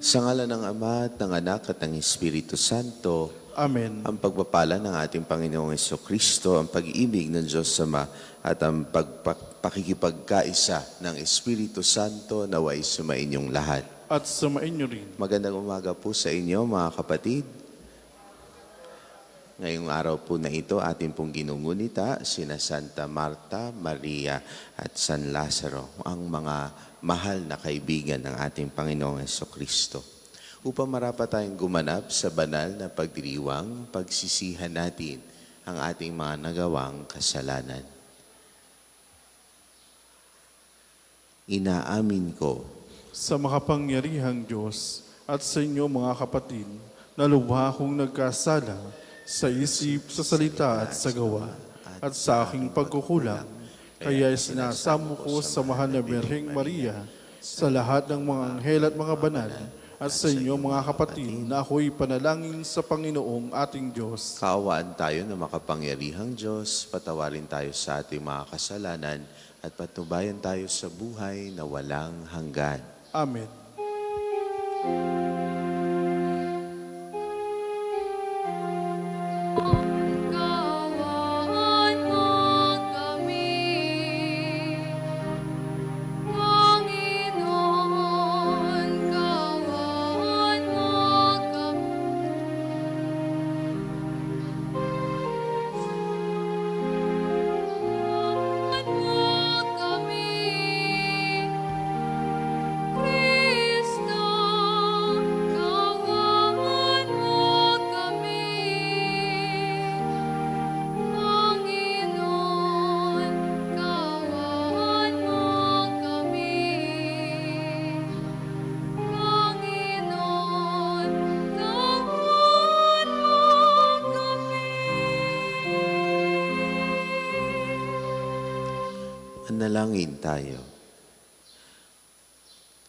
Sa ngalan ng Ama at ng Anak at ng Espiritu Santo, Amen. ang pagpapala ng ating Panginoong Jesucristo, ang pag-ibig ng Diyos Ama at ang pakikipagkaisa ng Espiritu Santo naway sumainyong lahat. At sumain niyo rin. Magandang umaga po sa inyo mga kapatid. Ngayong araw po na ito, ating pong ginungunita sina Santa Marta, Maria at San Lazaro, ang mga mahal na kaibigan ng ating Panginoong Jesucristo. Upang marapat tayong gumanap sa banal na pagdiriwang, pagsisihan natin ang ating mga nagawang kasalanan. Inaamin ko Sa makapangyarihang Diyos at sa inyo mga kapatid, na lubha akong nagkasala sa isip, sa salita at sa gawa, at sa aking pagkukulang. Kaya sinasamo ko sa mahal na Birheng Maria, sa lahat ng mga anghel at mga banal, at sa inyo mga kapatid, na ako'y panalangin sa Panginoong ating Diyos. kaawaan tayo ng makapangyarihang Diyos, patawarin tayo sa ating mga kasalanan, at patnubayan tayo sa buhay na walang hanggan. Amen. Kawan mo kami, Panginoon, kawan mo kami. Kawan mo kami, Kristo, kawan mo kami. Panginoon, kawan mo kami. Panginoon, kawan mo kami. Manalangin tayo.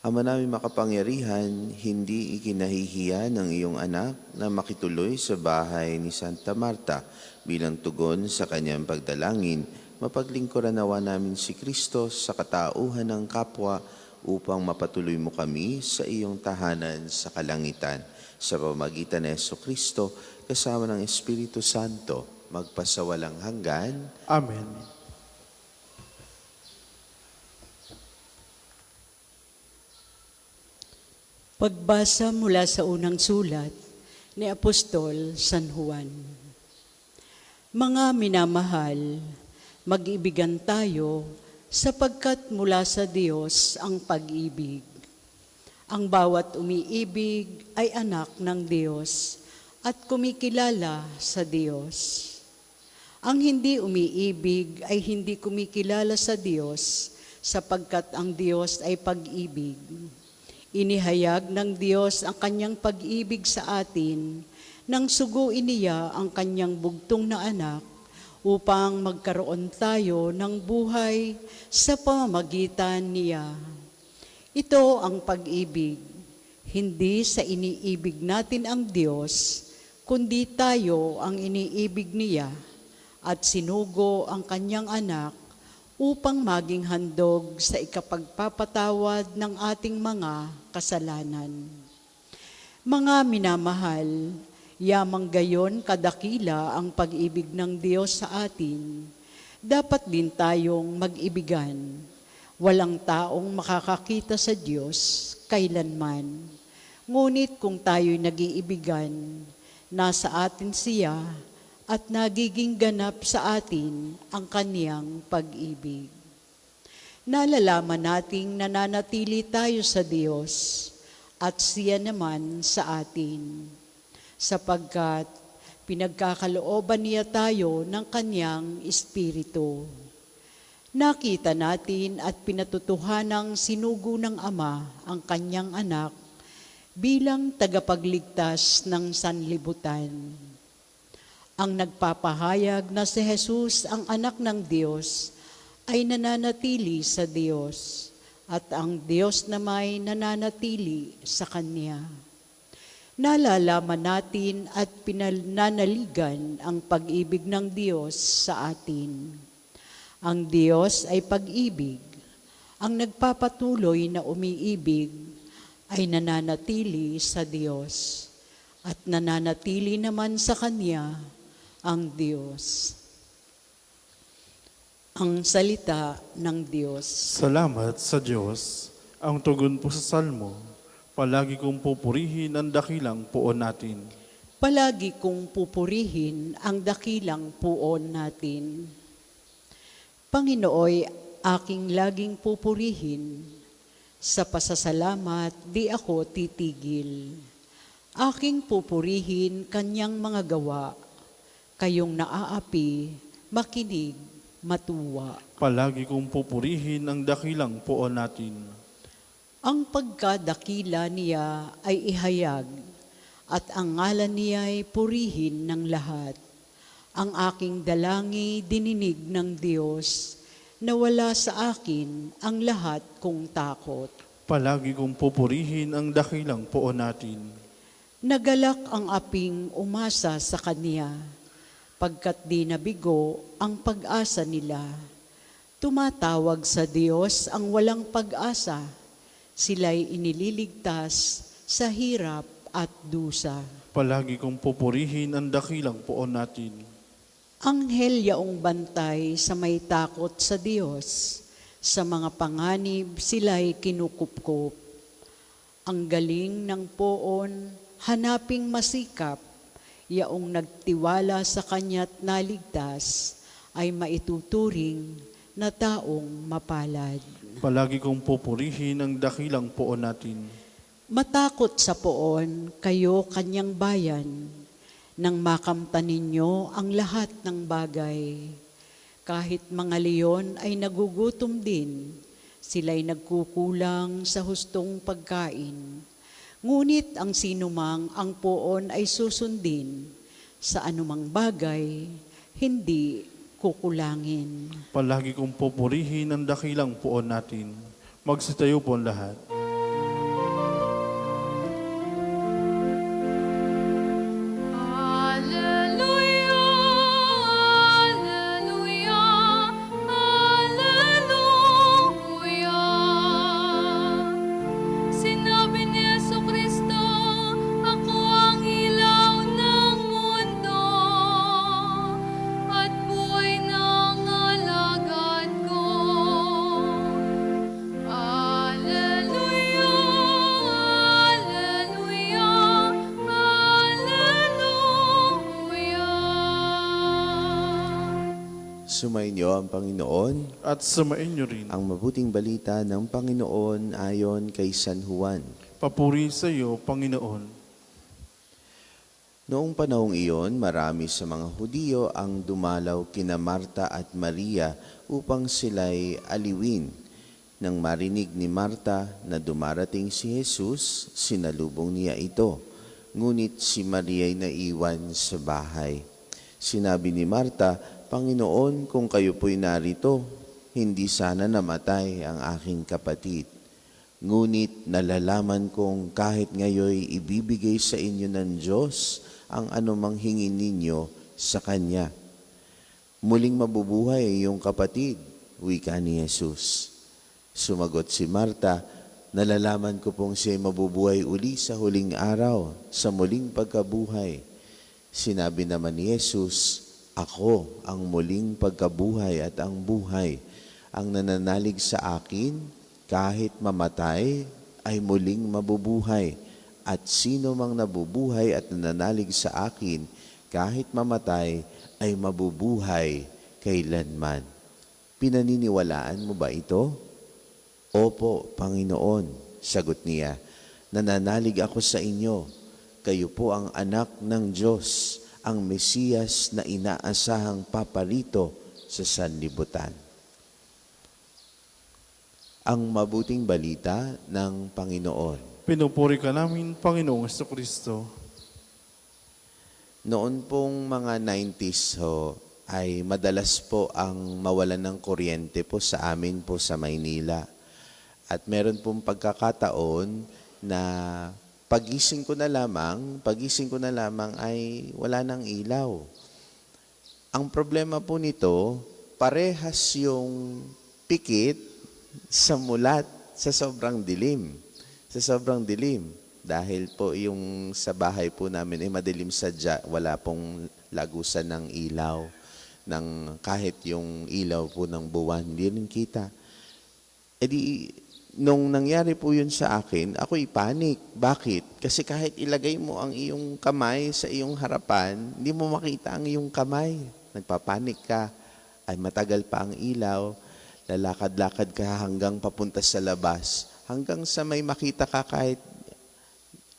Ama namin makapangyarihan, hindi ikinahihiya ng iyong anak na makituloy sa bahay ni Santa Marta bilang tugon sa kanyang pagdalangin. Mapaglingkuran nawa namin si Kristo sa katauhan ng kapwa upang mapatuloy mo kami sa iyong tahanan sa kalangitan. Sa pamamagitan ni Jesucristo, kasama ng Espiritu Santo, magpasawalang hanggan. Amen. Pagbasa mula sa unang sulat ni Apostol San Juan. Mga minamahal, mag-ibigan tayo sapagkat mula sa Diyos ang pag-ibig. Ang bawat umiibig ay anak ng Diyos at kumikilala sa Diyos. Ang hindi umiibig ay hindi kumikilala sa Diyos sapagkat ang Diyos ay pag-ibig. Inihayag ng Diyos ang kanyang pag-ibig sa atin nang suguin niya ang kanyang bugtong na anak upang magkaroon tayo ng buhay sa pamamagitan niya. Ito ang pag-ibig, hindi sa iniibig natin ang Diyos, kundi tayo ang iniibig niya at sinugo ang kanyang anak upang maging handog sa ikapagpapatawad ng ating mga kasalanan. Mga minamahal, yamang gayon kadakila ang pag-ibig ng Diyos sa atin, dapat din tayong mag-ibigan. Walang taong makakakita sa Diyos kailanman. Ngunit kung tayo'y nag-iibigan, nasa atin siya at nagiging ganap sa atin ang kaniyang pag-ibig. Nalalaman nating nananatili tayo sa Diyos at siya naman sa atin, sapagkat pinagkakalooban niya tayo ng kaniyang Espiritu. Nakita natin at pinatutuhanang sinugo ng Ama ang kanyang anak bilang tagapagligtas ng sanlibutan. Ang nagpapahayag na si Jesus ang anak ng Diyos ay nananatili sa Diyos at ang Diyos na may nananatili sa Kanya. Nalalaman natin at pinananaligan ang pag-ibig ng Diyos sa atin. Ang Diyos ay pag-ibig, ang nagpapatuloy na umiibig ay nananatili sa Diyos at nananatili naman sa Kanya ang Diyos. Ang salita ng Diyos. Salamat sa Diyos. Ang tugon po sa salmo, palagi kong pupurihin ang dakilang poon natin. Palagi kong pupurihin ang dakilang puon natin. Panginooy, aking laging pupurihin. Sa pasasalamat, di ako titigil. Aking pupurihin kanyang mga gawa. Kayong naaapi, makinig, matuwa. Palagi kong pupurihin ang dakilang poon natin. Ang pagkadakila niya ay ihayag, at ang ngalan niya ay purihin ng lahat. Ang aking dalangi dininig ng Diyos, na wala sa akin ang lahat kong takot. Palagi kong pupurihin ang dakilang poon natin. Nagalak ang aping umasa sa Kanya, pagkat di nabigo ang pag-asa nila. Tumatawag sa Diyos ang walang pag-asa, sila'y inililigtas sa hirap at dusa. Palagi kong pupurihin ang dakilang poon natin. Anghel yaong bantay sa may takot sa Diyos, sa mga panganib sila'y kinukupkup. Ang galing ng poon, hanaping masikap, yaong nagtiwala sa Kanya't naligtas, ay maituturing na taong mapalad. Palagi kong pupurihin ang dakilang poon natin. Matakot sa poon, kayo Kanyang bayan, nang makamtan ninyo ang lahat ng bagay. Kahit mga leon ay nagugutom din, sila'y nagkukulang sa hustong pagkain. Ngunit ang sinumang ang poon ay susundin, sa anumang bagay, hindi kukulangin. Palagi kong pupurihin ang dakilang poon natin. Magsitayo po ang lahat. Alleluia, alleluia, alleluia. Sinabi ni Jesucristo, ako ang ilaw ng mundo at buhay ng alagad ko. Alleluia, alleluia, alleluia. Sumainyo ang Panginoon. At samain niyo rin. Ang mabuting balita ng Panginoon ayon kay San Juan. Papuri sa iyo, Panginoon. Noong panahong iyon, marami sa mga Hudiyo ang dumalaw kina Marta at Maria upang sila'y aliwin. Nang marinig ni Marta na dumarating si Jesus, sinalubong niya ito. Ngunit si Maria'y naiwan sa bahay. Sinabi ni Marta, Panginoon, kung kayo po'y narito, hindi sana namatay ang aking kapatid. Ngunit nalalaman kong kahit ngayoy ibibigay sa inyo ng Diyos ang anumang hingin ninyo sa Kanya. Muling mabubuhay ang iyong kapatid, wika ni Jesus. Sumagot si Marta, nalalaman ko pong siya'y mabubuhay uli sa huling araw, sa muling pagkabuhay. Sinabi naman ni Jesus, ako ang muling pagkabuhay at ang buhay. Ang nananalig sa akin, kahit mamatay, ay muling mabubuhay. At sino mang nabubuhay at nananalig sa akin, kahit mamatay, ay mabubuhay kailanman. Pinaniniwalaan mo ba ito? Opo, Panginoon, sagot niya. Nananalig ako sa inyo. Kayo po ang anak ng Diyos, ang Mesiyas na inaasahang paparito sa sanlibutan. Ang mabuting balita ng Panginoon. Pinupuri ka namin, Panginoong Jesucristo. Noon pong mga 90s ay madalas po ang mawalan ng kuryente po sa amin po sa Maynila. At meron pong pagkakataon na pagising ko na lamang ay wala ng ilaw. Ang problema po nito, parehas yung pikit sa mulat sa sobrang dilim. Sa sobrang dilim. Dahil po yung sa bahay po namin ay madilim sadya, wala pong lagusan ng ilaw. Kahit yung ilaw po ng buwan, hindi rin kita. E di, nung nangyari po yun sa akin, ako'y panic. Bakit? Kasi kahit ilagay mo ang iyong kamay sa iyong harapan, hindi mo makita ang iyong kamay. Nagpapanik ka. Ay matagal pa ang ilaw. Lalakad-lakad ka hanggang papunta sa labas. Hanggang sa may makita ka kahit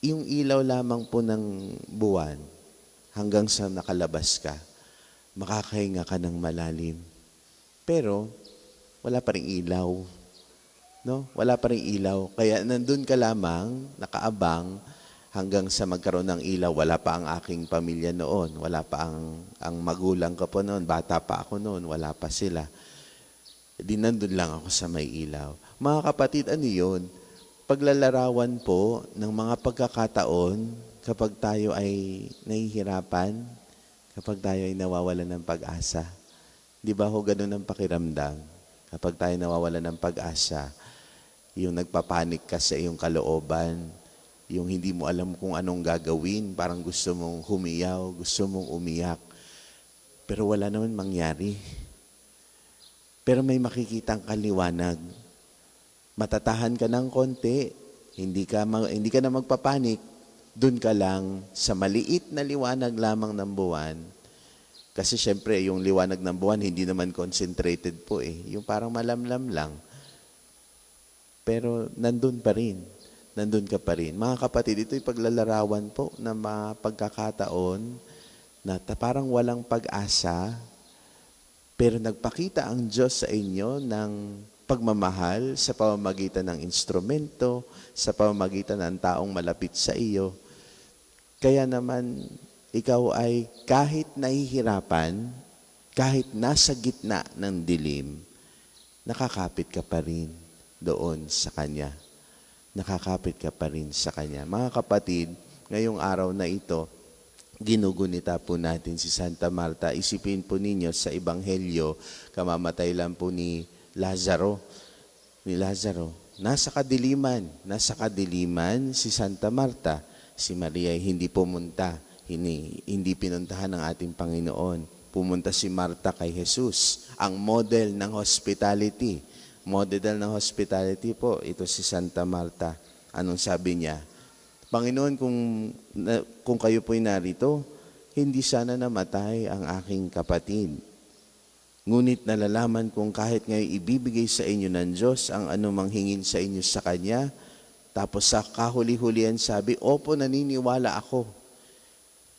yung ilaw lamang po ng buwan. Hanggang sa nakalabas ka. Makakahinga ka ng malalim. Pero, wala pa ring ilaw. No? Wala pa ring ilaw. Kaya nandun ka lamang, nakaabang, hanggang sa magkaroon ng ilaw. Wala pa ang aking pamilya noon. Wala pa ang magulang ko po noon. Bata pa ako noon. Wala pa sila. Di nandun lang ako sa may ilaw. Mga kapatid, ano yun? Paglalarawan po ng mga pagkakataon kapag tayo ay nahihirapan, kapag tayo ay nawawalan ng pag-asa. Di ba ho ganun ang pakiramdam? Kapag tayo nawawalan ng pag-asa, yung nagpapanik ka sa iyong kalooban, yung hindi mo alam kung anong gagawin, parang gusto mong humiyaw, gusto mong umiyak, pero wala naman mangyari. Pero may makikitang kaliwanag. Matatahan ka ng konti, hindi ka na magpapanik, dun ka lang sa maliit na liwanag lamang ng buwan. Kasi syempre, yung liwanag ng buwan, hindi naman concentrated po eh. Yung parang malamlam lang. Pero nandun pa rin. Nandun ka pa rin. Mga kapatid, ito'y paglalarawan po ng mga pagkakataon na parang walang pag-asa, pero nagpakita ang Diyos sa inyo ng pagmamahal sa pamamagitan ng instrumento, sa pamamagitan ng taong malapit sa iyo. Kaya naman, ikaw ay kahit nahihirapan, kahit nasa gitna ng dilim, nakakapit ka pa rin doon sa Kanya. Nakakapit ka pa rin sa Kanya. Mga kapatid, ngayong araw na ito, ginugunita po natin si Santa Marta. Isipin po ninyo sa Ebanghelyo, kamamatay lang po ni Lazaro. Nasa kadiliman si Santa Marta. Si Maria ay hindi pumunta, hindi pinuntahan ng ating Panginoon. Pumunta si Marta kay Jesus, ang model ng hospitality. Model ng hospitality po, ito si Santa Marta. Anong sabi niya? Panginoon, kung kayo po'y narito, hindi sana namatay ang aking kapatid. Ngunit nalalaman kong kahit ngayon ibibigay sa inyo ng Diyos ang anumang hingin sa inyo sa Kanya, tapos sa kahuli-hulian sabi, opo, naniniwala ako.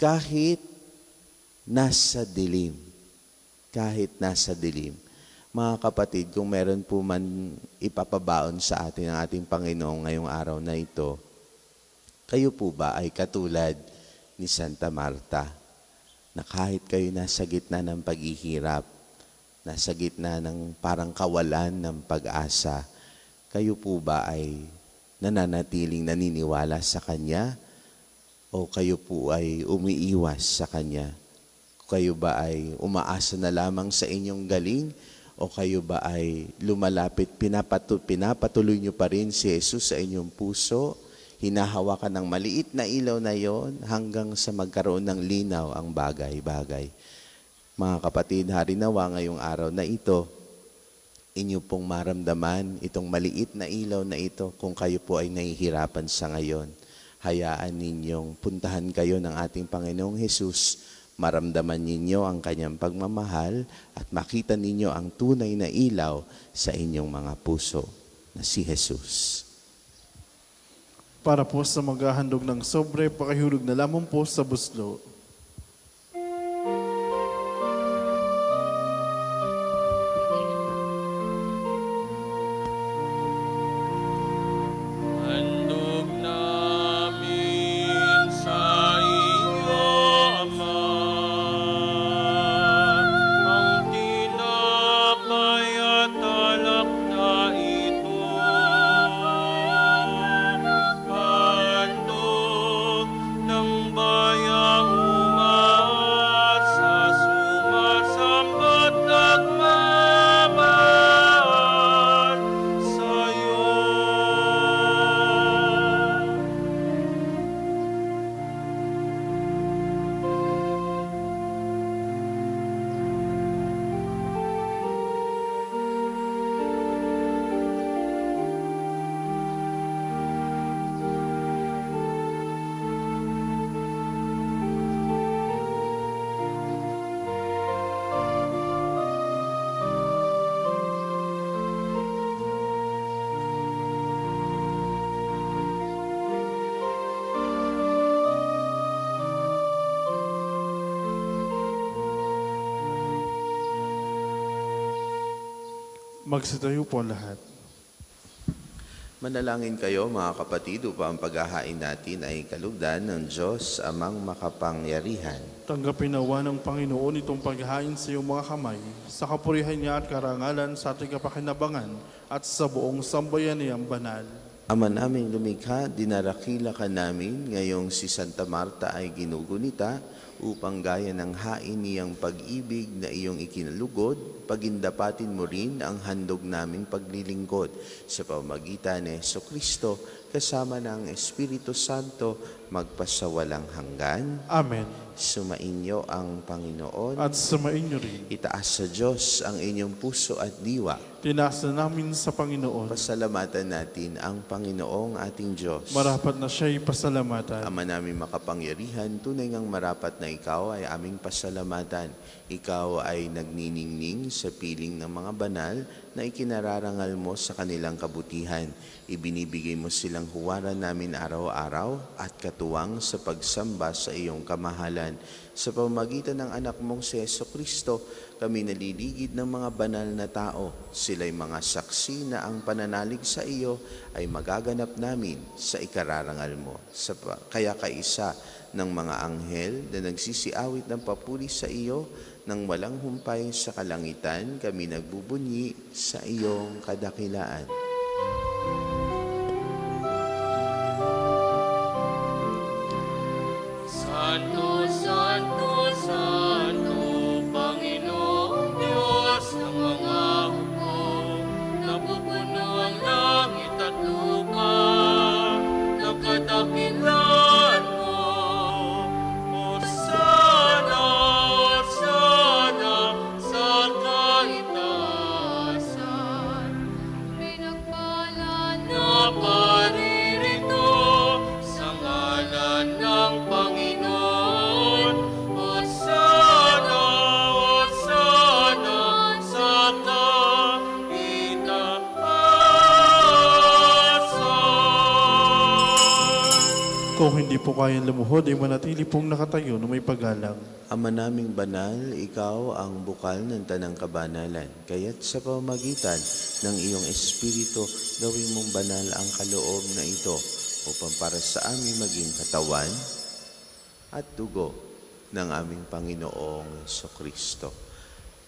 Kahit nasa dilim. Kahit nasa dilim. Mga kapatid, kung meron po man ipapabaon sa atin ang ating Panginoon ngayong araw na ito, kayo po ba ay katulad ni Santa Marta na kahit kayo nasa gitna ng paghihirap, nasa gitna ng parang kawalan ng pag-asa, kayo po ba ay nananatiling naniniwala sa Kanya o kayo po ay umiiwas sa Kanya? Kayo ba ay umaasa na lamang sa inyong galing o kayo ba ay lumalapit, pinapatuloy nyo pa rin si Jesus sa inyong puso? Hinahawakan ng maliit na ilaw na yon hanggang sa magkaroon ng linaw ang bagay-bagay. Mga kapatid, harinawa ngayong araw na ito, inyo pong maramdaman itong maliit na ilaw na ito kung kayo po ay nahihirapan sa ngayon. Hayaan ninyong puntahan kayo ng ating Panginoong Hesus, maramdaman ninyo ang Kanyang pagmamahal at makita ninyo ang tunay na ilaw sa inyong mga puso na si Jesus. Para po sa maghahandog ng sobre, pakihulog na lamang po sa buslo. Handog namin sa iyo, Ama, ang tinapay at alak na ito. Handog ng bayang Magsitayo po ang lahat. Manalangin kayo mga kapatid upang ang paghahain natin ay kalugdan ng Diyos amang makapangyarihan. Tanggapin nawa ng Panginoon itong paghahain sa iyong mga kamay, sa kapurihan niya at karangalan sa ating kapakinabangan at sa buong sambayan niyang banal. Ama naming lumikha, dinarakila ka namin ngayong si Santa Marta ay ginugunita upang gaya ng hain niyang pag-ibig na iyong ikinalugod, pagindapatin mo rin ang handog naming paglilingkod sa pamamagitan ni Jesucristo kasama ng Espiritu Santo magpasawalang hanggan. Amen. Sumainyo ang Panginoon. At sumain niyo rin. Itaas sa Diyos ang inyong puso at diwa. Tinaas na namin sa Panginoon. Pasalamatan natin ang Panginoong ating Diyos. Marapat na siya'y pasalamatan. Ama namin makapangyarihan, tunay ngang marapat na ikaw ay aming pasalamatan. Ikaw ay nagniningning sa piling ng mga banal na ikinararangal mo sa kanilang kabutihan. Ibinibigay mo silang huwaran namin araw-araw at katuwang sa pagsamba sa iyong kamahalan. Sa pamamagitan ng anak mong si Jesucristo, kami naliligid ng mga banal na tao. Sila'y mga saksi na ang pananalig sa iyo ay magaganap namin sa ikararangal mo. Kaya kaisa ng mga anghel na nagsisiawit ng papuri sa iyo, nang walang humpay sa kalangitan, kami nagbubunyi sa iyong kadakilaan. Santo, Santo, Santo, Panginoong Diyos ng mga hukbo, napupuno ang langit at lupa, ng kadakilan mo. Hosana, Hosana, sa kaitaasan, Pinagpala na paririto sa ngalan ng Panginoon. Hosana, Hosana, sa kaitaasan. Kung hindi po kayang lumuhod, ay manatili pong nakatayo na may paggalang. Ama naming banal, ikaw ang bukal ng tanang kabanalan. Kaya't sa pamamagitan ng iyong Espiritu, gawin mong banal ang kaloob na ito upang para sa amin maging katawan at dugo ng aming Panginoong Jesucristo.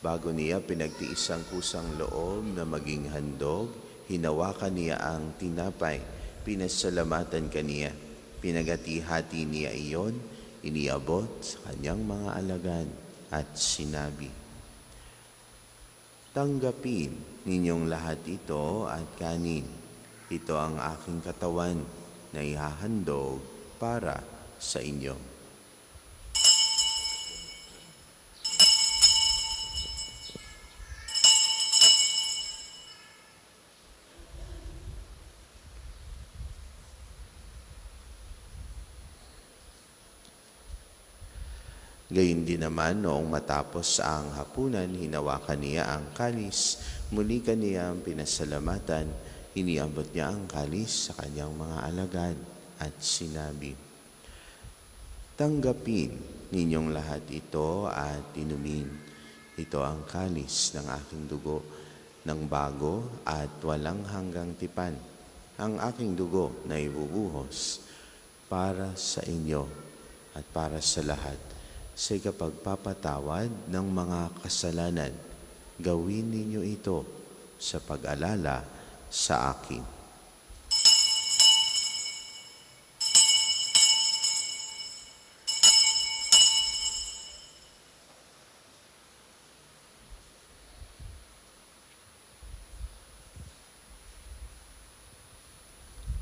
Bago niya pinagtiis ang kusang loob na maging handog, hinawakan niya ang tinapay, pinasalamatan kaniya, pinagati-hati niya iyon, iniabot sa kanyang mga alagad at sinabi, "Tanggapin ninyong lahat ito at kanin. Ito ang aking katawan na ihahandog para sa inyo." Gayun din naman, noong matapos ang hapunan, hinawakan niya ang kalis, muli kaniyang pinasalamatan, iniabot niya ang kalis sa kanyang mga alagad at sinabi, "Tanggapin ninyong lahat ito at inumin. Ito ang kalis ng aking dugo, ng bago at walang hanggang tipan, ang aking dugo na ibubuhos para sa inyo at para sa lahat. Sa ikapagpapatawad ng mga kasalanan, gawin ninyo ito sa pag-alala sa akin."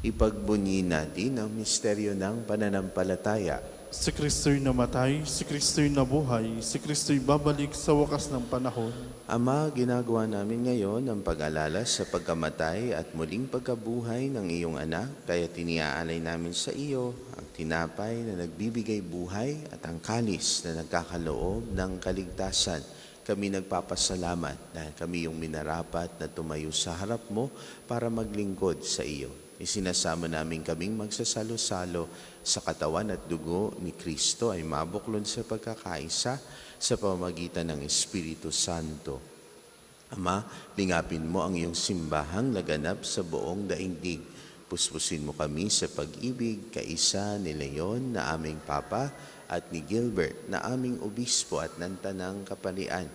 Ipagbunyi natin ang misteryo ng pananampalataya. Si Kristo'y namatay, si Kristo'y nabuhay, si Kristo'y babalik sa wakas ng panahon. Ama, ginagawa namin ngayon ang pag-alala sa pagkamatay at muling pagkabuhay ng iyong anak, kaya tiniaalay namin sa iyo ang tinapay na nagbibigay buhay at ang kalis na nagkakaloob ng kaligtasan. Kami nagpapasalamat dahil kami yung minarapat na tumayo sa harap mo para maglingkod sa iyo. Isinasama namin kaming magsasalo-salo sa katawan at dugo ni Kristo ay mabuklod sa pagkakaisa sa pamamagitan ng Espiritu Santo. Ama, lingapin mo ang iyong simbahang laganap sa buong daigdig. Puspusin mo kami sa pag-ibig, kaisa ni Leon na aming Papa at ni Gilbert na aming Obispo at ng Tanang Kapalian.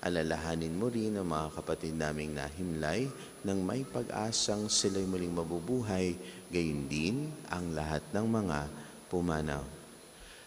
Alalahanin mo rin ang mga kapatid naming nahimlay nang may pag-asang sila'y muling mabubuhay, gayon din ang lahat ng mga pumanaw.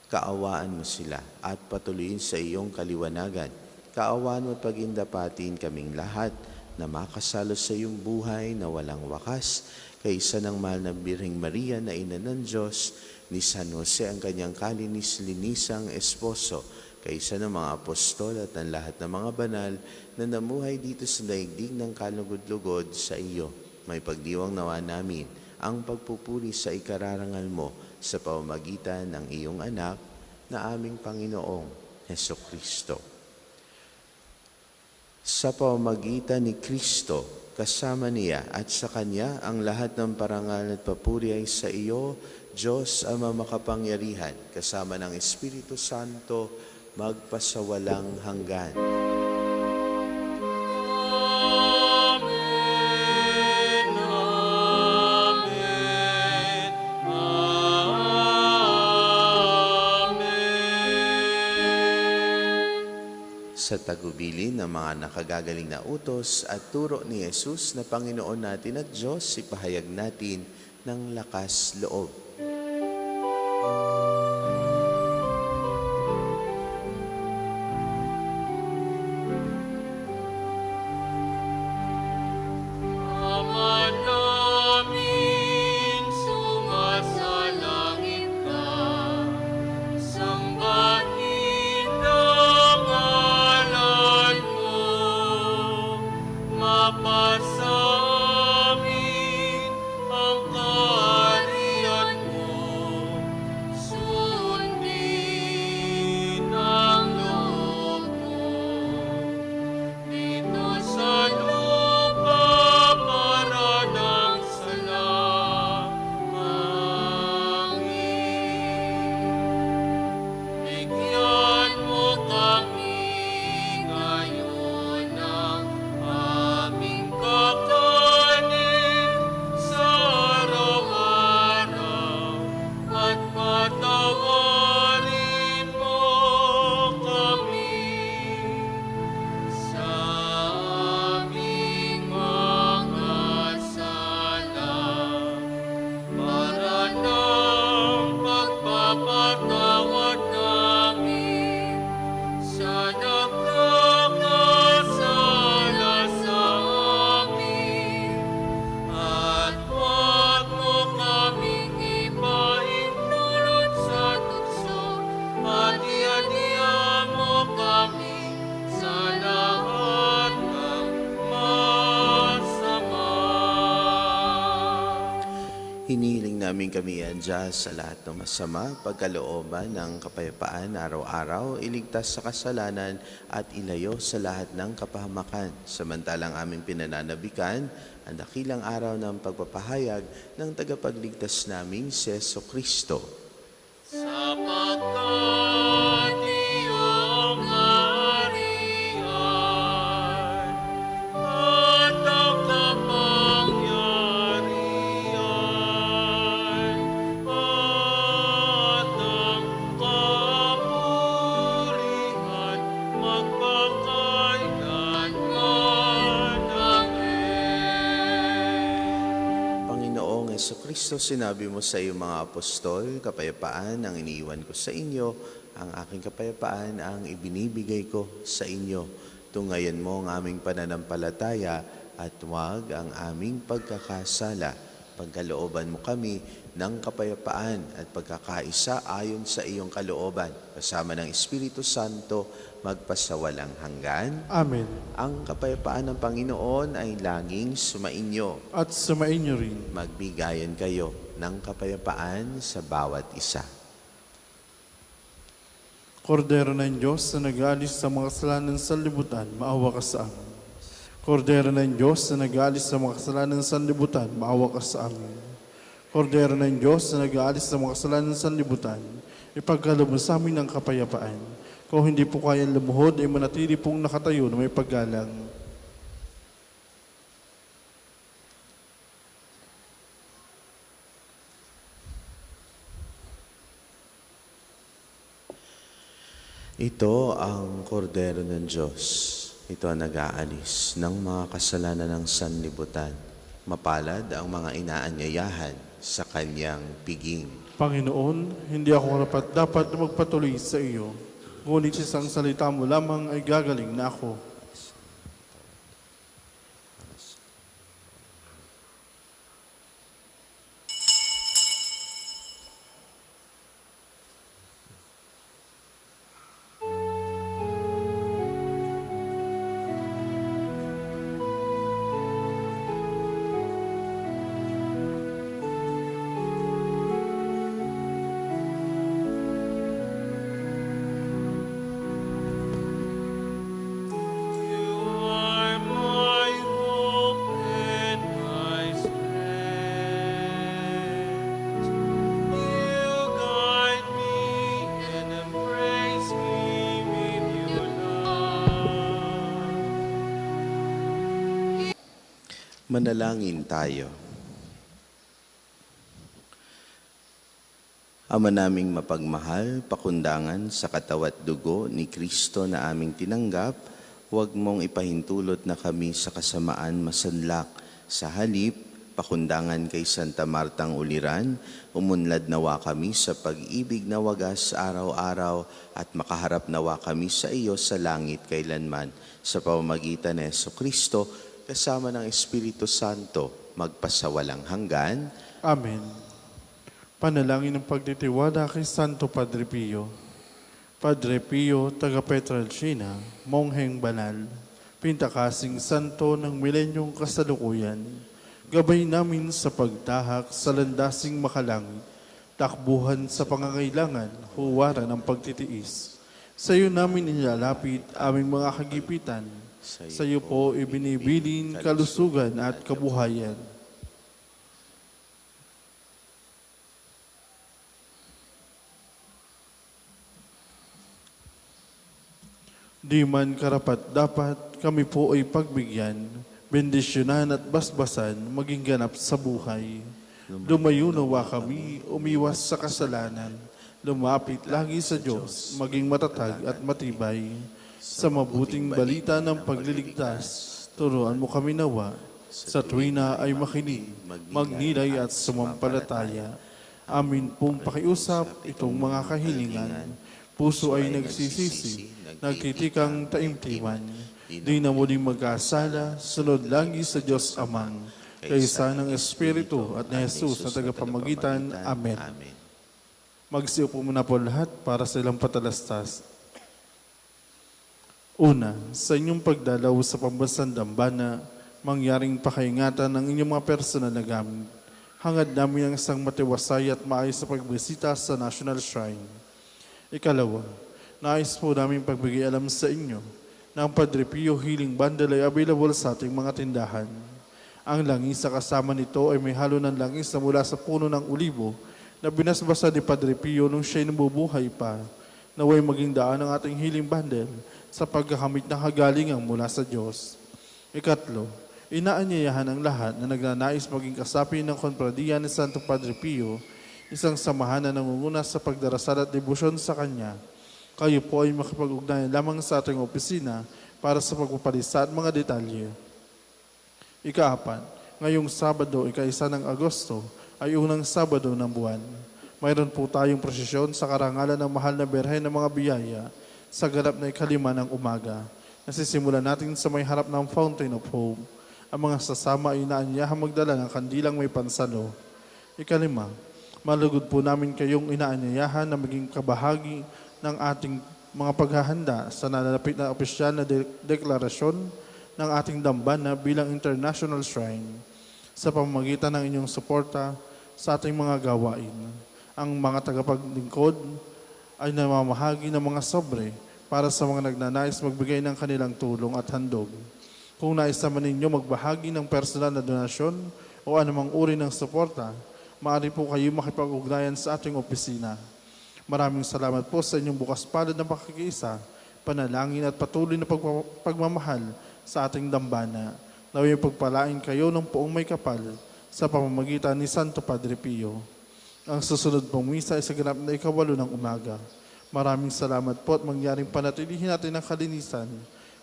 Kaawaan mo sila at patuloyin sa iyong kaliwanagan. Kaawaan mo at pagindapatin kaming lahat na makasalo sa iyong buhay na walang wakas, kaysa ng mahal na Birheng Maria na Ina ng Diyos, ni San Jose ang kanyang kalinis-linisang esposo, kaysa ng mga apostol at ng lahat ng mga banal na namuhay dito sa daigdig ng kalugod-lugod sa iyo. May pagdiwang nawa namin ang pagpupuri sa ikararangal mo sa pamamagitan ng iyong anak na aming Panginoong Hesukristo. Sa pamamagitan ni Kristo, kasama niya at sa Kanya ang lahat ng parangal at papuri ay sa iyo, Diyos Ama makapangyarihan, kasama ng Espiritu Santo, magpasawalang hanggan. Amen, amen, amen. Sa tagubilin ng mga nakagagaling na utos at turo ni Jesus na Panginoon natin at Diyos, ipahayag natin ng lakas loob. Ama namin, sumasalangit ka, sambahin ang ngalan mo, mapasa amin ang kaharian mo, sundin ang loob mo, dito sa lupa para ng salangit. Bigyan mo kami ngayon ng aming kakanin sa araw-araw at patawarin mo kami sa aming mga sala, para ng pagpapatawad namin sa nagkakasala sa amin. At huwag mo kaming ipaintulot sa tukso, at iadya mo kami sa lahat ng masama. Hinihiling namin kami Diyos sa lahat ng masama, pagkalooban ng kapayapaan araw-araw, iligtas sa kasalanan at ilayo sa lahat ng kapahamakan. Samantalang aming pinananabikan ang dakilang araw ng pagpapahayag ng tagapagligtas naming si Jesucristo. Sapagkat iyong kaharian at ang kapangyarihan at ang kapurihan magpakailanman. Amen. Panginoong Jesucristo, sinabi mo sa iyong mga apostol, kapayapaan ang iniiwan ko sa inyo, ang aking kapayapaan ang ibinibigay ko sa inyo. Tungayan mo ang aming pananampalataya at huwag ang aming pagkakasala. Pagkalooban mo kami ng kapayapaan at pagkakaisa ayon sa iyong kalooban, kasama ng Espiritu Santo, magpasawalang hanggan. Amen. Ang kapayapaan ng Panginoon ay laging sumainyo. At sumainyo rin. Magbigayan kayo ng kapayapaan sa bawat isa. Kordero ng Diyos na nag-aalis sa mga kasalanan sa libutan, maawa ka sa amin. Kordero ng Diyos na nag-aalis sa mga kasalanan sa libutan, maawa ka sa amin. Kordero ng Diyos na nag-aalis sa mga kasalanan sa libutan, ipagkaloob mo sa amin ng kapayapaan. Kung hindi po kayang lumuhod, ay manatili pong nakatayo na may paggalang. Ito ang kordero ng Diyos. Ito ang nag-aalis ng mga kasalanan ng sanlibutan. Mapalad ang mga inaanyayahan sa kanyang piging. Panginoon, hindi ako dapat na magpatuloy sa iyo. Ngunit isang salita mo lamang ay gagaling na ako. You are my hope and my strength. You guide me and embrace me with your love. Manalangin tayo. Ama naming mapagmahal, pakundangan sa katawat dugo ni Kristo na aming tinanggap, huwag mong ipahintulot na kami sa kasamaan masanlak. Sa halip, pakundangan kay Santa Martang Uliran, umunlad nawa kami sa pag-ibig na wagas araw-araw at makaharap nawa kami sa iyo sa langit kailanman. Sa pamamagitan ni Jesucristo, kasama ng Espiritu Santo, magpasawalang hanggan. Amen. Panalangin ng pagtitiwala kay Santo Padre Pio. Padre Pio, taga Petralcina, mongheng banal, pintakasing santo ng milenyong kasalukuyan, gabay namin sa pagtahak sa landasing makalangit, takbuhan sa pangangailangan, huwaran ng pagtitiis. Sa iyo namin nilalapit aming mga kagipitan, sa iyo po ibinibilin kalusugan at kabuhayan. Di man karapat-dapat, kami po ay pagbigyan, bendisyonan at basbasan, maging ganap sa buhay. Lumayo nawa kami, umiwas sa kasalanan, lumapit lagi sa Diyos, maging matatag at matibay. Sa mabuting balita ng pagliligtas, turuan mo kami nawa, sa tuwina ay makinig, magnilay at sumampalataya. Amin pong pakiusap itong mga kahilingan. Puso ay nagsisisi, nagtitikang taimtiman. Di na muling mag-aasala, sunod lagi sa Diyos Amang, kaysa ng Espiritu at ni Jesus na tagapamagitan. Amen. Magsiupo muna po lahat para sa ilang patalastas. Una, sa inyong pagdalaw sa pambansang dambana, mangyaring pakaingatan ng inyong mga personal na gamit. Hangad namin ang isang matiwasay at maayos sa pagbisita sa National Shrine. Ikalawa, nais po namin pagbigay alam sa inyo na ang Padre Pio Healing Bundle ay available sa ating mga tindahan. Ang langis sa kasama nito ay may halo ng langis na mula sa puno ng ulibo na binasbasa ni Padre Pio nung siya'y nabubuhay pa. Naway maging daan ang ating healing bundle sa pagkakamit ng kagalingang mula sa Diyos. Ikatlo, inaanyayahan ang lahat na nagnanais maging kasapi ng Konpradiya ni Santo Padre Pio, isang samahan na nangunguna sa pagdarasal at debosyon sa Kanya. Kayo po ay makipag-ugnayan lamang sa ating opisina para sa pagpapalisa at mga detalye. Ikaapat, ngayong Sabado, ika-1 ng Agosto, ay unang Sabado ng buwan. Mayroon po tayong prosesyon sa karangalan ng mahal na Berhen ng mga biyaya sa ganap na ika-5 ng umaga. Nasisimulan natin sa may harap ng Fountain of Hope. Ang mga sasama ay inaanyahan magdala ng kandilang may pansalo. Ika-5, malugod po namin kayong inaanyayahan na maging kabahagi ng ating mga paghahanda sa nalalapit na opisyal na deklarasyon ng ating dambana bilang International Shrine sa pamamagitan ng inyong suporta sa ating mga gawain. Ang mga tagapaglingkod ay namamahagi ng mga sobre para sa mga nagnanais magbigay ng kanilang tulong at handog. Kung nais naman ninyo magbahagi ng personal na donasyon o anumang uri ng suporta, maaari po kayo makipag-ugnayan sa ating opisina. Maraming salamat po sa inyong bukas palad na pakikiisa, panalangin at patuloy na pagmamahal sa ating dambana. Naway pagpalain kayo ng poong may kapal sa pamamagitan ni Santo Padre Pio. Ang susunod pong misa ay sa ganap na ika-8 ng umaga. Maraming salamat po at mangyaring panatilihin natin ang kalinisan,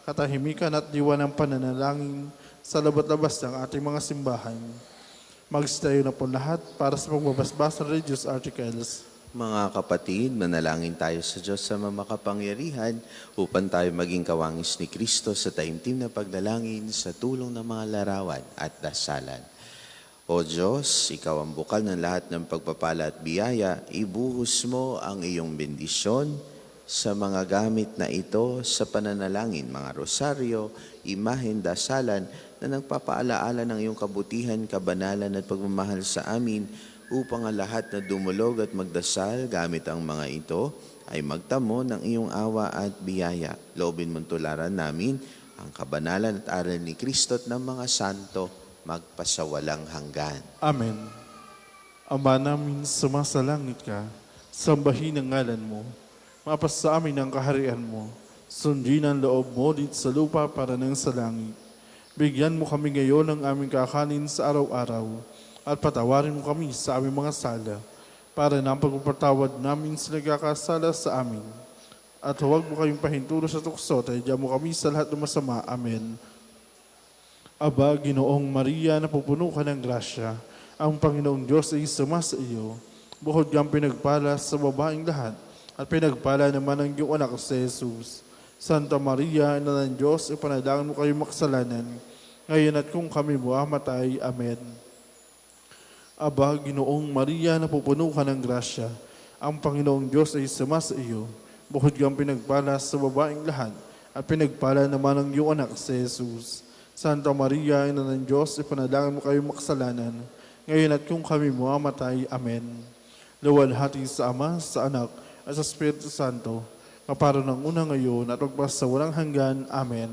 katahimikan at diwa ng pananalangin sa labat-labas ng ating mga simbahan. Magstayo na po lahat para sa pagbabasbas ng religious articles. Mga kapatid, manalangin tayo sa Diyos sa makapangyarihan upang tayo maging kawangis ni Kristo sa taimtim na pagdalangin sa tulong ng mga larawan at dasalan. O Diyos, Ikaw ang bukal ng lahat ng pagpapala at biyaya, ibuhos mo ang iyong bendisyon sa mga gamit na ito sa pananalangin, mga rosaryo, imahen, dasalan na nagpapaalaala ng iyong kabutihan, kabanalan at pagmamahal sa amin upang ang lahat na dumulog at magdasal gamit ang mga ito ay magtamo ng iyong awa at biyaya. Loobin mong tularan namin ang kabanalan at aral ni Kristo at ng mga santo magpasawalang hanggan. Amen. Ama namin, sumasalangit ka, sambahin ang ngalan mo, mapasa amin ang kaharian mo, sundin ang loob mo dito sa lupa para ng sa langit. Bigyan mo kami ngayon ng aming kakanin sa araw-araw, at patawarin mo kami sa aming mga sala, para na ang pagpapatawad namin sa nagkakasala sa amin. At huwag mo kaming pahinturo sa tukso, tayaan mo kami sa lahat ng masama. Amen. Aba, Ginoong Maria, napupuno ka ng grasya, ang Panginoong Diyos ay suma sa iyo. Bukod kang pinagpala sa babaeng lahat, at pinagpala naman ang iyong anak si Jesus. Santa Maria, Ina ng Diyos, ipanalangin mo kayong makasalanan, ngayon at kung kami mamatay. Amen. Aba, Ginoong Maria, napupuno ka ng grasya, ang Panginoong Diyos ay suma sa iyo. Bukod kang pinagpala sa babaeng lahat, at pinagpala naman ang iyong anak si Jesus. Santa Maria, Ina ng Diyos, ipanalangin mo kayong makasalanan, ngayon at kung kami mamatay. Amen. Luwalhati sa Ama, sa Anak, at sa Espiritu Santo, kaparo ng una ngayon at magpasa walang hanggan. Amen.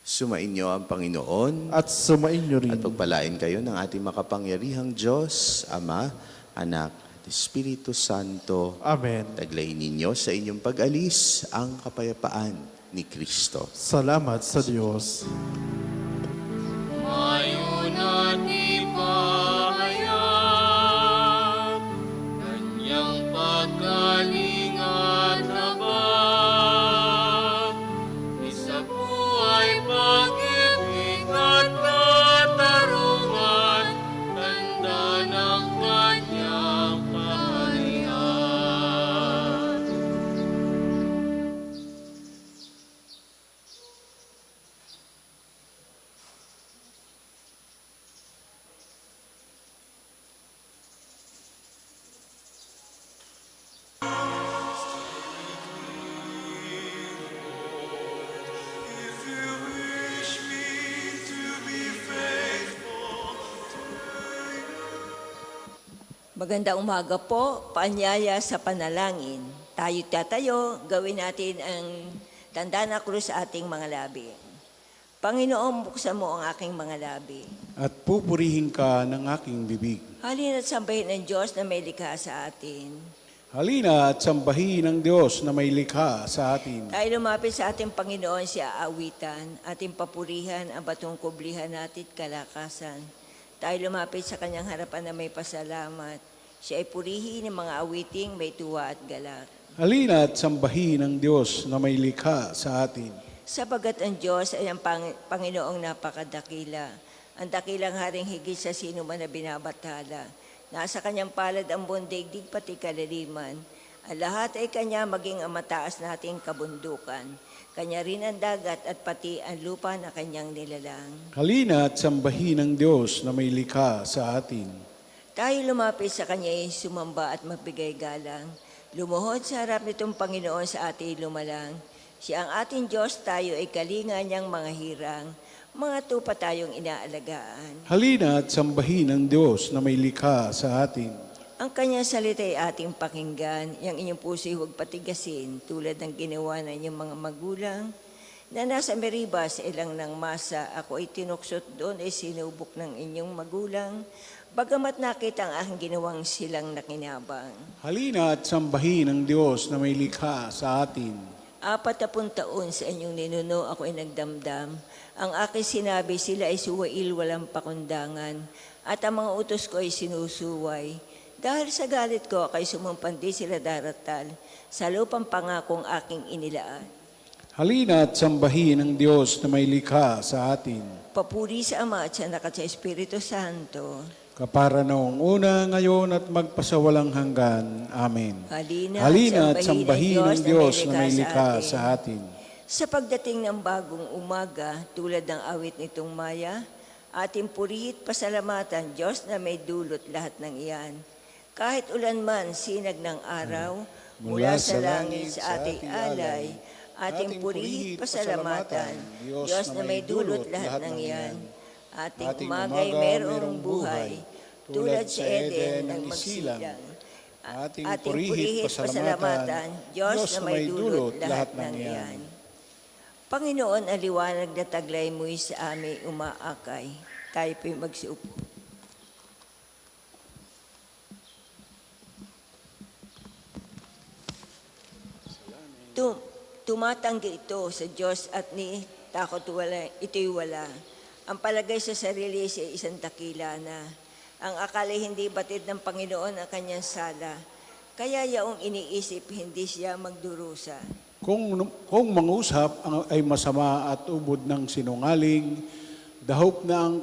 Sumainyo ang Panginoon At sumainyo rin. at pagpalain kayo ng ating makapangyarihang Diyos, Ama, Anak, at Espiritu Santo. Amen. Taglayin ninyo sa inyong pag-alis ang kapayapaan ni Kristo. Salamat sa Diyos. Mayon at ipahayag, kanyang paggaling at habag, isa buhay pag-ibig at katarungan, tanda ng kanyang kaharian. Magandang umaga po, paanyaya sa panalangin. Tayo tatayo, gawin natin ang tanda na krus sa ating mga labi. Panginoon, buksan mo ang aking mga labi. At pupurihin ka ng aking bibig. Halina't sambahin ng Diyos na may likha sa atin. Halina at sambahin ng Diyos na may likha sa atin. Tayo lumapit sa ating Panginoon siya aawitan, ating papurihan ang batong kublihan natin kalakasan. Tayo lumapit sa kanyang harapan na may pasalamat. Siya ay purihin ng mga awiting may tuwa at galak. Halina at sambahin ng Diyos na may likha sa atin. Sapagat ang Diyos ay ang Panginoong napakadakila. Ang dakilang haring higit sa sino man na binabatala. Nasa kanyang palad ang buong daigdig pati kalaliman. Ang lahat ay kanya maging ang mataas nating kabundukan. Kanya rin ang dagat at pati ang lupa na kanyang nilalang. Halina at sambahin ng Diyos na may likha sa atin. Tayo lumapit sa kanya ay sumamba at magbigay galang. Lumuhod sa harap nitong Panginoon sa ating lumalang. Siya ang ating Diyos, tayo ay kalinga niyang mga hirang. Mga tupa tayong inaalagaan. Halina at sambahin ng Diyos na may likha sa atin. Ang kanyang salita ay ating pakinggan, yang inyong puso'y huwag patigasin, tulad ng ginawa ng inyong mga magulang, na nasa Meriba sa ilang ng masa, ako ay tinuksot doon ay sinubok ng inyong magulang, bagamat nakita ang aking ginawang silang nakinabang. Halina at sambahin ng Diyos na may likha sa atin. 40 taon sa inyong ninuno ako ay nagdamdam. Ang aking sinabi, sila ay suwail walang pakundangan, at ang mga utos ko ay sinusuway. Dahil sa galit ko, kay sumumpandi sila daratal sa lupang pangakong aking inilaan. Halina at sambahin ang Diyos na may likha sa atin. Papuri sa Ama at sa Anak at sa Espiritu Santo. Kapara noong una, ngayon at magpasawalang hanggan. Amen. Halina at sambahin ang Diyos na may likha sa atin. Sa pagdating ng bagong umaga, tulad ng awit nitong Maya, ating purihit pasalamatan, Diyos na may dulot lahat ng iyan. Kahit ulan man, sinag ng araw, mula sa langit sa ating alay, ating purihit pasalamatan, Diyos na may dulot lahat ng iyan. Ating umagay mayroong buhay, tulad sa Eden ng magsilang. Ating purihit pasalamatan, Diyos na may dulot lahat ng iyan. Panginoon, ang liwanag na taglay mo'y sa aming umaakay. Tayo po'y magsiupo. Tumatanggi ito sa Diyos at ni takot wala, ito'y wala. Ang palagay sa sarili sa isang dakila na. Ang akala hindi batid ng Panginoon ang kanyang sala. Kaya yaong iniisip, hindi siya magdurusa. Kung mangusap ay masama at ubod ng sinungaling, dahop na ang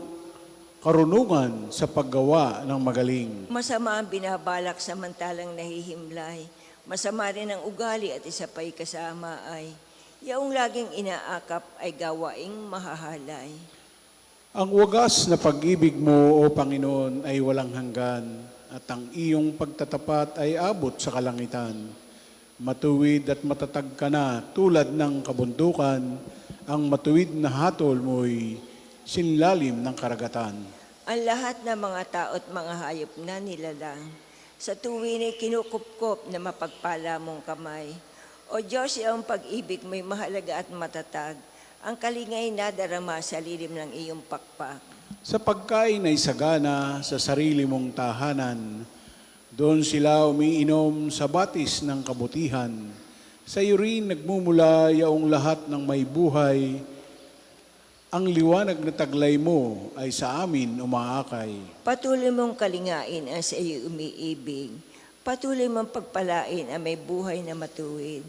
karunungan sa paggawa ng magaling. Masama ang binabalak samantalang nahihimlay. Masama rin ang ugali at isa pa'y kasama ay, yaong laging inaakap ay gawaing mahahalay. Ang wagas na pag-ibig mo, O Panginoon, ay walang hanggan, at ang iyong pagtatapat ay abot sa kalangitan. Matuwid at matatag ka na tulad ng kabundukan, ang matuwid na hatol mo'y sinlalim ng karagatan. Ang lahat ng mga tao't mga hayop na nilalang, sa tuwin ay kinukupkop na mapagpala mong kamay. O Diyos, iyong pag-ibig mo'y mahalaga at matatag, ang kalingay nadarama sa lilim ng iyong pakpak. Sa pagkain ay sagana sa sarili mong tahanan, doon sila umiinom sa batis ng kabutihan. Sa iyo rin nagmumula yaong lahat ng may buhay. Ang liwanag na taglay mo ay sa amin umaakay. Patuloy mong kalingain ang sa iyo umiibig. Patuloy mong pagpalain ang may buhay na matuwid.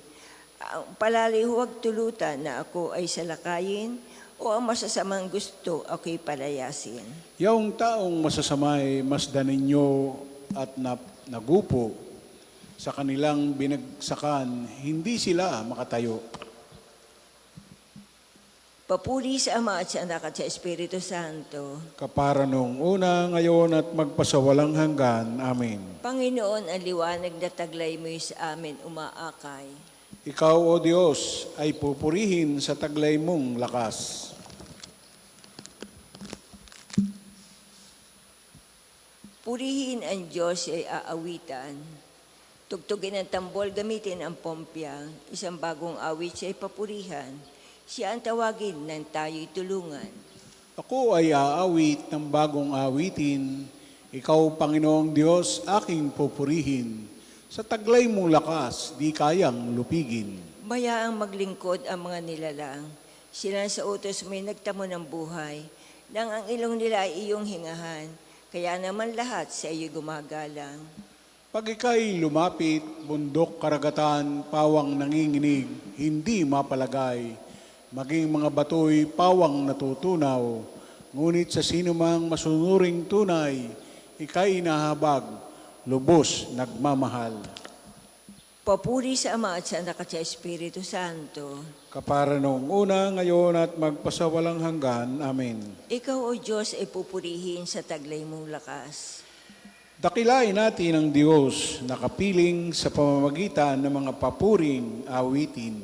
Ang palali huwag tulutan na ako ay salakayin o ang masasamang gusto ako'y palayasin. Yaong taong masasamay masdan ninyo at nagupo sa kanilang binagsakan, hindi sila makatayo. Papuri sa Ama at sa Anak at sa Espiritu Santo. Kapara noong una, ngayon at magpasawalang hanggan. Amen. Panginoon, ang liwanag na taglay mo'y sa amin umaakay. Ikaw, O Diyos, ay pupurihin sa taglay mong lakas. Purihin ang Diyos ay aawitan. Tugtugin ang tambol, gamitin ang pompya. Isang bagong awit siya ay papurihan. Siya ang tawagin ng tayo'y tulungan. Ako ay aawit ng bagong awitin. Ikaw, Panginoong Diyos, aking pupurihin. Sa taglay mong lakas, di kayang lupigin. Mayaang maglingkod ang mga nilalang. Sila sa utos may nagtamo ng buhay. Nang ang ilong nila ay iyong hingahan. Kaya naman lahat sa iyo gumagalang. Pag ika'y lumapit, bundok, karagatan, pawang nanginginig, hindi mapalagay. Maging mga bato'y pawang natutunaw, ngunit sa sinumang masunuring tunay, ika'y nahabag, lubos nagmamahal. Papuri sa Ama at sa Anak at sa Espiritu Santo. Kapara noong una, ngayon at magpasawalang hanggan. Amen. Ikaw, O Diyos, ay pupurihin sa taglay mong lakas. Dakilain natin ang Diyos na kapiling sa pamamagitan ng mga papuring awitin.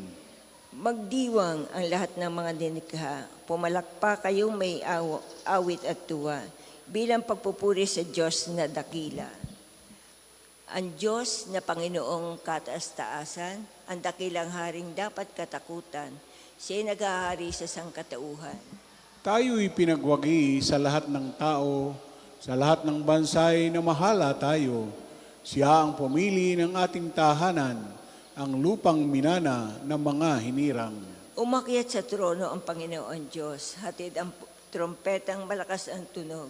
Magdiwang ang lahat ng mga dinikha. Pumalakpa kayong may awit at tuwa bilang pagpupuri sa Diyos na dakila. Ang Diyos na Panginoong kataas-taasan, ang dakilang haring dapat katakutan, siya'y naghahari sa sangkatauhan. Tayo'y pinagwagi sa lahat ng tao, sa lahat ng bansay na mahala tayo. Siya ang pumili ng ating tahanan, ang lupang minana ng mga hinirang. Umakyat sa trono ang Panginoon Diyos, hatid ang trompetang malakas ang tunog.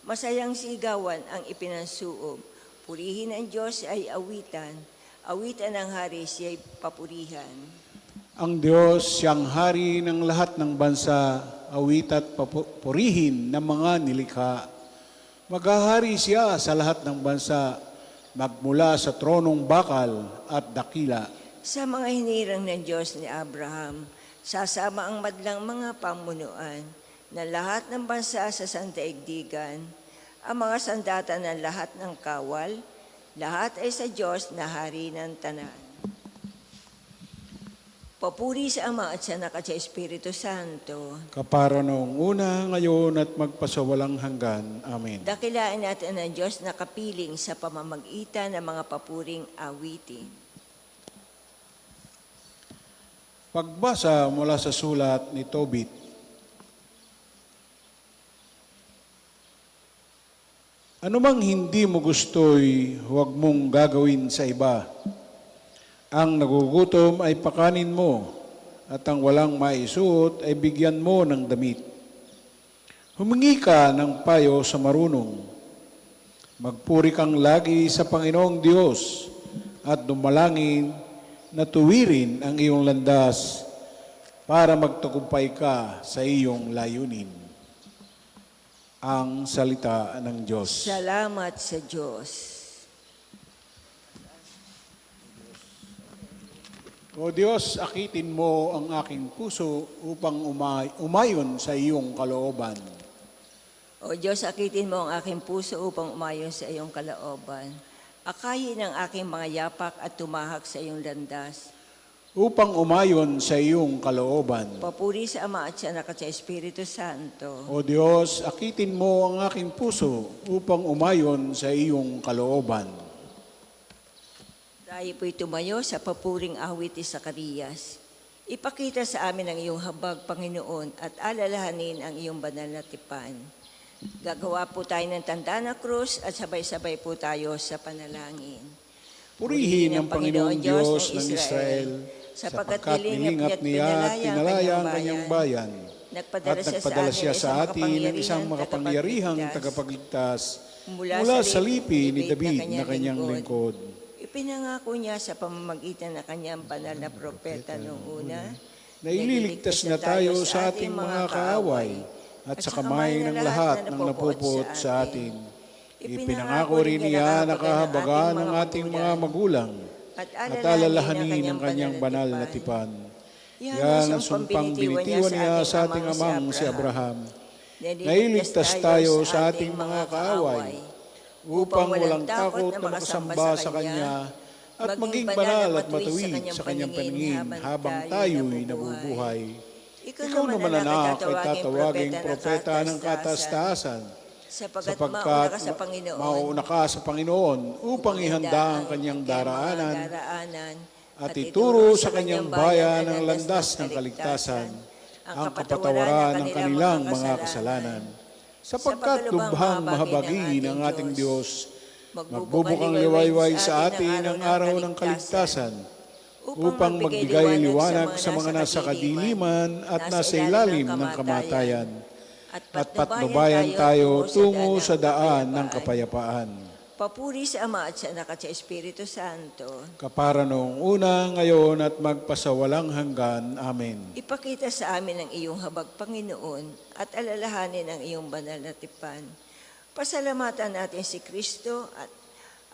Masayang sigawan ang ipinansuob, Purihin ang Diyos ay awitan. Awitan ng hari siya'y papurihan. Ang Diyos, siyang hari ng lahat ng bansa, awit at purihin ng mga nilikha. Maghahari siya sa lahat ng bansa, magmula sa tronong bakal at dakila. Sa mga hinirang ng Diyos ni Abraham, sasama ang madlang mga pamunuan na lahat ng bansa sa sandaigdigan, ang mga sandata ng lahat ng kawal, lahat ay sa Diyos na hari ng tanan. Papuri sa Ama at sa Anak at sa Espiritu Santo. Kapara noong una, ngayon at magpasawalang hanggan. Amen. Dakilain natin ang Diyos na kapiling sa pamamagitan ng mga papuring awitin. Pagbasa mula sa sulat ni Tobit. Anumang hindi mo gusto'y huwag mong gagawin sa iba. Ang nagugutom ay pakanin mo, at ang walang maisuot ay bigyan mo ng damit. Humingi ka ng payo sa marunong. Magpuri kang lagi sa Panginoong Diyos at dumalangin na tuwirin ang iyong landas para magtagumpay ka sa iyong layunin. Ang salita ng Diyos. Salamat sa Diyos. O Diyos, akitin mo ang aking puso upang umayon sa iyong kalooban. O Diyos, akitin mo ang aking puso upang umayon sa iyong kalooban. Akayin ang aking mga yapak at tumahak sa iyong landas. Upang umayon sa iyong kalooban. Papuri sa Ama at sa Anak at sa Espiritu Santo. O Diyos, akitin mo ang aking puso upang umayon sa iyong kalooban. Tayo po'y tumayo sa papuring awit ni Zacarias. Ipakita sa amin ang iyong habag, Panginoon, at alalahanin ang iyong banal na tipan. Gagawa po tayo ng tanda na krus at sabay-sabay po tayo sa panalangin. Purihin ang Panginoon Diyos ng Israel, sapagkat nilingap niya at pinalaya ang kanyang bayan, at nagpadala siya sa atin ng isang makapangyarihang tagapagligtas mula sa lipi ni David na kanyang lingkod. Ipinangako niya sa pamamagitan ng kanyang banal na propeta noong una, Na ililigtas na tayo sa ating mga kaaway at sa kamay ng lahat ng napupuot sa atin. Ipinangako rin niya na kahabagan ng ating mga magulang at alalahanin ang kanyang banal na tipan. Yan ang sumpang binitiwan niya sa ating amang si Abraham. Nailigtas tayo sa ating mga kaaway upang walang takot na makasamba sa Kanya at maging banal at matuwid sa Kanyang paningin habang tayo'y nabubuhay. Ikaw naman, anak, ay tatawaging propeta ng kataastasan, sapagkat mauna ka sa Panginoon upang ihanda ang Kanyang daraanan at ituro sa Kanyang bayan ang landas ng kaligtasan, ang kapatawaran ng kanilang mga kasalanan. Sapagkat lubhang mahabagin ang ating Diyos, magbubukang liwayway sa atin ang araw ng kaligtasan, upang magbigay liwanag sa mga nasa kadiliman at nasa ilalim ng kamatayan, at patnubayan tayo tungo sa daan ng kapayapaan. Papuri sa Ama at sa Anak at sa Espiritu Santo. Kapara noong una, ngayon at magpasawalang hanggan. Amen. Ipakita sa amin ang iyong habag, Panginoon, at alalahanin ang iyong banal na tipan. Pasalamatan natin si Kristo at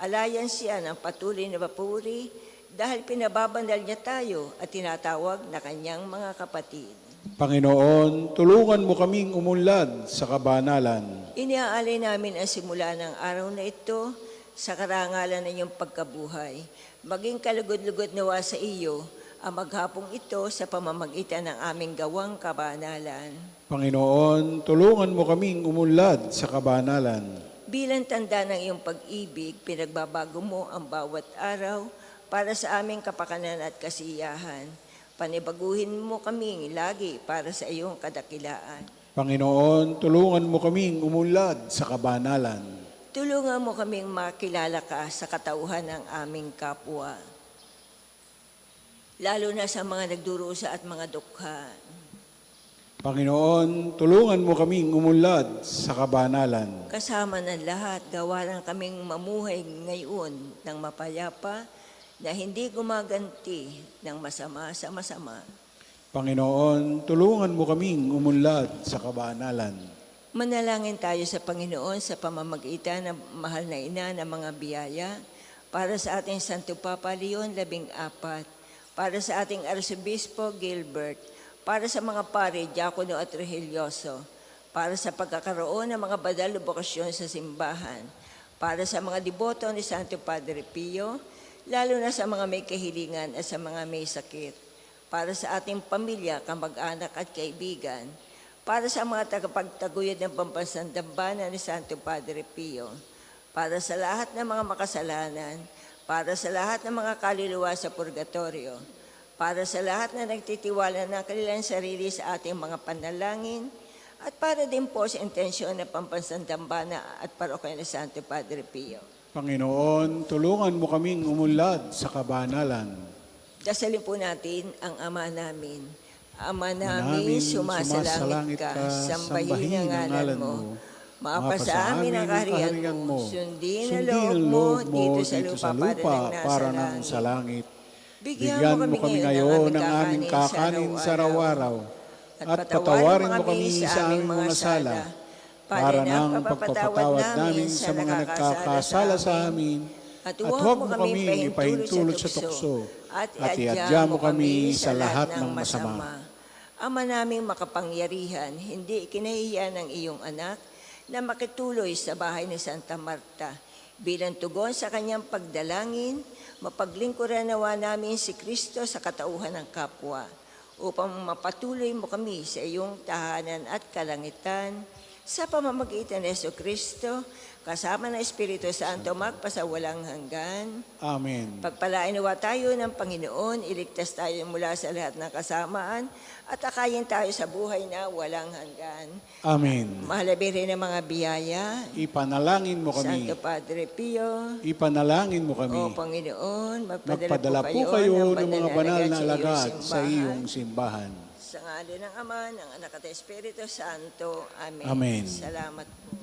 alayan siya ng patuloy na papuri dahil pinababandal niya tayo at tinatawag na kanyang mga kapatid. Panginoon, tulungan mo kaming umunlad sa kabanalan. Iniaalay namin ang simula ng araw na ito sa karangalan ng iyong pagkabuhay. Maging kalugod-lugod nawa sa iyo ang maghapong ito sa pamamagitan ng aming gawang kabanalan. Panginoon, tulungan mo kaming umunlad sa kabanalan. Bilang tanda ng iyong pag-ibig, pinagbabago mo ang bawat araw para sa aming kapakanan at kasiyahan. Panibaguhin mo kaming lagi para sa iyong kadakilaan. Panginoon, tulungan mo kaming umunlad sa kabanalan. Tulungan mo kaming makilala ka sa katauhan ng aming kapwa. Lalo na sa mga nagdurusa at mga dukha. Panginoon, tulungan mo kaming umunlad sa kabanalan. Kasama ng lahat, gawa lang kaming mamuhay ngayon ng mapayapa na hindi gumaganti ng masama sa masama. Panginoon, tulungan mo kaming umunlad sa kabanalan. Manalangin tayo sa Panginoon sa pamamagitan ng mahal na ina ng mga biyaya para sa ating Santo Papa Leon 14, para sa ating Arsobispo Gilbert, para sa mga pare, diakono at religyoso, para sa pagkakaroon ng mga badal na bokasyon sa simbahan, para sa mga deboto ni Santo Padre Pio, lalo na sa mga may kahilingan at sa mga may sakit, para sa ating pamilya, kamag-anak at kaibigan, para sa mga tagapagtaguyod ng pambansang dambana ni Santo Padre Pio, para sa lahat ng mga makasalanan, para sa lahat ng mga kaluluwa sa purgatorio, para sa lahat na nagtitiwala ng kanilang sarili sa ating mga panalangin, at para din po sa intensyon ng pambansang dambana at parokya ni Santo Padre Pio. Panginoon, tulungan mo kaming umunlad sa kabanalan. Dasalin po natin ang Ama namin. Ama namin, namin, sumasalangit ka, sambahin ang ngalan mo. Mapasa amin ang kaharian mo. Sundin ang loob mo dito sa lupa para nang sa langit. Bigyan mo kami ngayon ng aming kakanin sa araw-araw. At patawarin mo kami sa aming mga sala, para nang pagpapatawad namin sa mga nagkakasala sa amin. At huwag mo kami ipahintulot sa tukso, at iadya mo kami sa lahat ng masama. Ama naming makapangyarihan, hindi ikinahiya ng iyong anak na makituloy sa bahay ni Santa Marta. Bilang tugon sa kanyang pagdalangin, mapaglingkuran nawa namin si Kristo sa katauhan ng kapwa, upang mapatuloy mo kami sa iyong tahanan at kalangitan, sa pamamagitan ni Yesu Kristo, kasama ng Espiritu Santo, magpasawalang hanggan. Amen. Pagpalain nawa tayo ng Panginoon, iligtas tayo mula sa lahat ng kasamaan, at akayin tayo sa buhay na walang hanggan. Amen. Mahalabirin ng mga biyaya, Ipanalangin mo kami. Santo Padre Pio, Ipanalangin mo kami. O Panginoon, Magpadala po kayo ng mga banal na alagad sa iyong iyong simbahan. Sa ngalan ng Ama, ng Anak at Espiritu Santo. Amen. Amen. Salamat po.